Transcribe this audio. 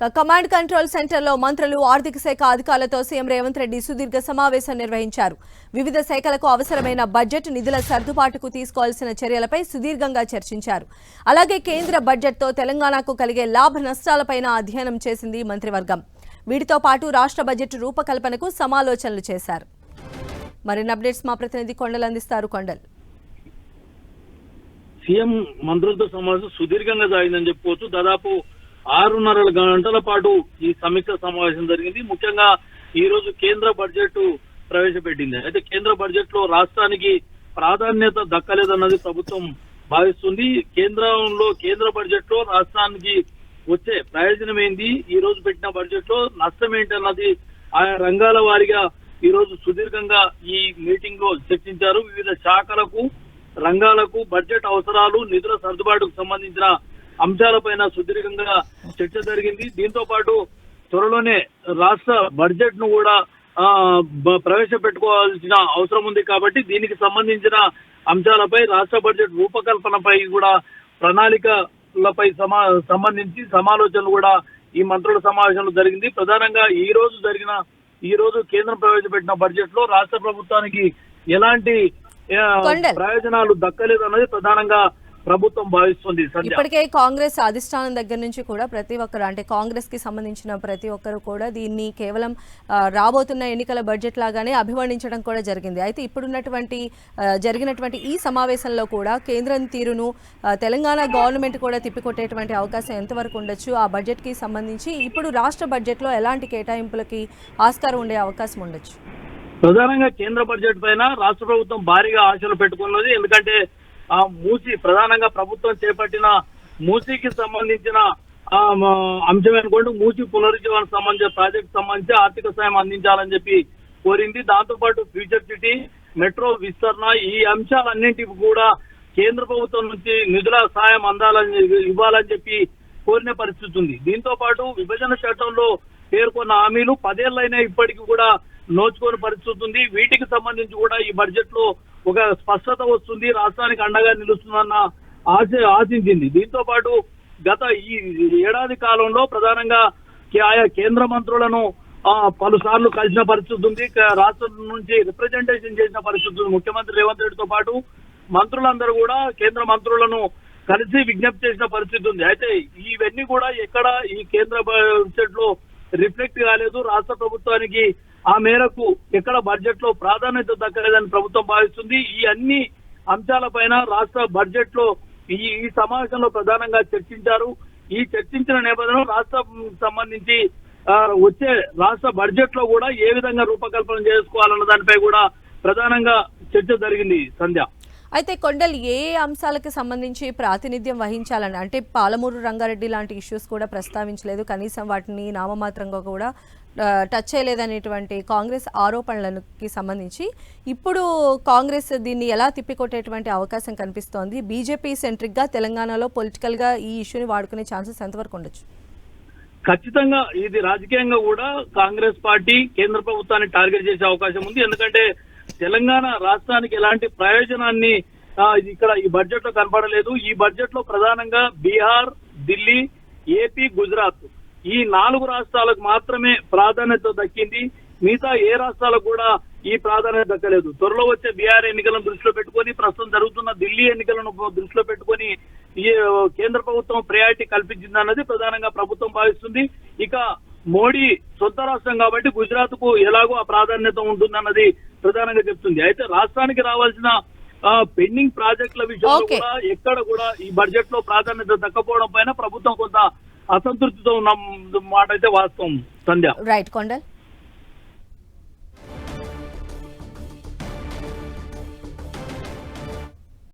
Command control సెంటర్లో మంత్రులు ఆర్థిక శాఖ అధికారులతో సీఎం రేవంత్ రెడ్డి సుదీర్ఘ సమావేశం నిర్వహించారు. వివిధ శాఖలకు అవసరమైన బడ్జెట్ నిధుల సర్దుబాటుకు తీసుకోవాల్సిన చర్యలపై సుదీర్ఘంగా చర్చించారు. అలాగే కేంద్ర బడ్జెట్తో తెలంగాణకు కలిగే లాభ నష్టాలపైన అధ్యయనం చేసింది మంత్రివర్గం. వీటితో పాటు రాష్ట్ర బడ్జెట్ రూపకల్పనకు సమాలోచనలు చేశారు. మరిన్ని అప్డేట్స్ మా ప్రతినిధి కొండల్ అందిస్తారు. కొండల్, సీఎం మంత్రులతో సమావేశం సుదీర్ఘంగా సాగిందని చెప్పుకోవచ్చు. దాదాపు 6.5 గంటల పాటు ఈ సమీక్ష సమావేశం జరిగింది. ముఖ్యంగా ఈ రోజు కేంద్ర బడ్జెట్ ప్రవేశపెట్టింది. అయితే కేంద్ర బడ్జెట్ లో రాష్ట్రానికి ప్రాధాన్యత దక్కలేదన్నది ప్రభుత్వం భావిస్తుంది. కేంద్ర బడ్జెట్ లో రాష్ట్రానికి వచ్చే ప్రయోజనం ఏంది, ఈ రోజు పెట్టిన బడ్జెట్ లో నష్టం ఏంటన్నది ఆయా రంగాల వారీగా ఈ రోజు సుదీర్ఘంగా ఈ మీటింగ్ లో చర్చించారు. వివిధ శాఖలకు రంగాలకు బడ్జెట్ అవసరాలు నిధుల సర్దుబాటుకు సంబంధించిన అంశాలపైన సుదీర్ఘంగా చర్చ జరిగింది. దీంతో పాటు త్వరలోనే రాష్ట్ర బడ్జెట్ ను కూడా ప్రవేశపెట్టుకోవాల్సిన అవసరం ఉంది. కాబట్టి దీనికి సంబంధించిన అంశాలపై రాష్ట్ర బడ్జెట్ రూపకల్పనపై కూడా ప్రణాళికలపై సంబంధించి సమాలోచనలు కూడా ఈ మంత్రుల సమావేశంలో జరిగింది. ప్రధానంగా ఈ రోజు కేంద్రం ప్రవేశపెట్టిన బడ్జెట్ లో రాష్ట్ర ప్రభుత్వానికి ఎలాంటి ప్రయోజనాలు దక్కలేదు అన్నది ప్రధానంగా ప్రభుత్వం భావిస్తుంది. ఇప్పటికే కాంగ్రెస్ అధిష్టానం దగ్గర నుంచి కూడా ప్రతి ఒక్కరు, అంటే కాంగ్రెస్ కి సంబంధించిన ప్రతి ఒక్కరు కూడా దీన్ని కేవలం రాబోతున్న ఎన్నికల బడ్జెట్ లాగానే అభివర్ణించడం కూడా జరిగింది. అయితే ఇప్పుడున్నటువంటి జరిగినటువంటి ఈ సమావేశంలో కూడా కేంద్రం తీరును తెలంగాణ గవర్నమెంట్ కూడా తిప్పికొట్టేటువంటి అవకాశం ఎంతవరకు ఉండొచ్చు, ఆ బడ్జెట్ కి సంబంధించి ఇప్పుడు రాష్ట్ర బడ్జెట్ లో ఎలాంటి కేటాయింపులకి ఆస్కారం ఉండే అవకాశం ఉండొచ్చు? ప్రధానంగా కేంద్ర బడ్జెట్ పైన రాష్ట్ర ప్రభుత్వం భారీగా ఆశలు పెట్టుకున్నది. ఎందుకంటే ప్రధానంగా ప్రభుత్వం చేపట్టిన మూసీకి సంబంధించిన అంశం అనుకోండి, మూసీ పునరుజ్జీవన సంబంధించిన ప్రాజెక్టు సంబంధించి ఆర్థిక సాయం అందించాలని చెప్పి కోరింది. దాంతోపాటు ఫ్యూచర్ సిటీ, మెట్రో విస్తరణ, ఈ అంశాలన్నింటికి కూడా కేంద్ర ప్రభుత్వం నుంచి నిధుల సాయం ఇవ్వాలని చెప్పి కోరిన పరిస్థితి ఉంది. దీంతో పాటు విభజన చట్టంలో పేర్కొన్న హామీలు 10 ఏళ్లైనా ఇప్పటికీ కూడా నోచుకోని పరిస్థితి ఉంది. వీటికి సంబంధించి కూడా ఈ బడ్జెట్ లో ఒక స్పష్టత వస్తుంది, రాష్ట్రానికి అండగా నిలుస్తుందన్న ఆశించింది. దీంతో పాటు గత ఈ ఏడాది కాలంలో ప్రధానంగా ఆయా కేంద్ర మంత్రులను పలుసార్లు కలిసిన పరిస్థితి ఉంది. రాష్ట్రం నుంచి రిప్రజెంటేషన్ చేసిన పరిస్థితి ఉంది. ముఖ్యమంత్రి రేవంత్ రెడ్డితో పాటు మంత్రులందరూ కూడా కేంద్ర మంత్రులను కలిసి విజ్ఞప్తి చేసిన పరిస్థితి ఉంది. అయితే ఇవన్నీ కూడా ఎక్కడ ఈ కేంద్ర బడ్జెట్ లో రిఫ్లెక్ట్ కాలేదు. రాష్ట్ర ప్రభుత్వానికి ఆ మేరకు ఎక్కడ బడ్జెట్ లో ప్రాధాన్యత దక్కలేదని ప్రభుత్వం భావిస్తుంది. ఈ అన్ని అంశాలపైన రాష్ట్ర బడ్జెట్ లో ఈ సమావేశంలో ప్రధానంగా చర్చించారు. ఈ చర్చించిన నేపథ్యంలో రాష్ట్రం సంబంధించి వచ్చే రాష్ట్ర బడ్జెట్ లో కూడా ఏ విధంగా రూపకల్పన చేసుకోవాలన్న దానిపై కూడా ప్రధానంగా చర్చ జరిగింది. సంధ్య, అయితే కొండల్, ఏ అంశాలకు సంబంధించి ప్రాతినిధ్యం వహించాలని, అంటే పాలమూరు రంగారెడ్డి లాంటి ఇష్యూస్ కూడా ప్రస్తావించలేదు, కనీసం వాటిని నామమాత్రంగా కూడా టచ్ చేయలేదనేటువంటి కాంగ్రెస్ ఆరోపణలకి సంబంధించి ఇప్పుడు కాంగ్రెస్ దీన్ని ఎలా తిప్పికొట్టేటువంటి అవకాశం కనిపిస్తోంది? బీజేపీ సెంట్రిక్ గా తెలంగాణలో పొలిటికల్ గా ఈ ఇష్యూని వాడుకునే ఛాన్సెస్ ఎంతవరకు ఉండొచ్చు? ఖచ్చితంగా ఇది రాజకీయంగా కూడా కాంగ్రెస్ పార్టీ కేంద్ర ప్రభుత్వాన్ని టార్గెట్ చేసే అవకాశం ఉంది. ఎందుకంటే తెలంగాణ రాష్ట్రానికి ఎలాంటి ప్రయోజనాన్ని ఇక్కడ ఈ బడ్జెట్ లో కనపడలేదు. ఈ బడ్జెట్ లో ప్రధానంగా బీహార్, ఢిల్లీ, ఏపీ, గుజరాత్ ఈ 4 రాష్ట్రాలకు మాత్రమే ప్రాధాన్యత దక్కింది. మిగతా ఏ రాష్ట్రాలకు కూడా ఈ ప్రాధాన్యత దక్కలేదు. త్వరలో వచ్చే బీహార్ ఎన్నికలను దృష్టిలో పెట్టుకొని, ప్రస్తుతం జరుగుతున్న ఢిల్లీ ఎన్నికలను దృష్టిలో పెట్టుకొని ఈ కేంద్ర ప్రభుత్వం ప్రయారిటీ కల్పించిందన్నది ప్రధానంగా ప్రభుత్వం భావిస్తుంది. ఇక మోడీ సొంత రాష్ట్రం కాబట్టి గుజరాత్ కు ఎలాగో ఆ ప్రాధాన్యత ఉంటుందన్నది ప్రధానంగా చెప్తుంది. అయితే రాష్ట్రానికి రావాల్సిన పెండింగ్ ప్రాజెక్టుల విషయంలో కూడా ఎక్కడ కూడా ఈ బడ్జెట్ లో ప్రాధాన్యత దక్కపోవడం పైన ప్రభుత్వం కొంత అసంతృప్తితో ఉన్న మాట అయితే వాస్తవం. సంధ్య, రైట్ కొండల్.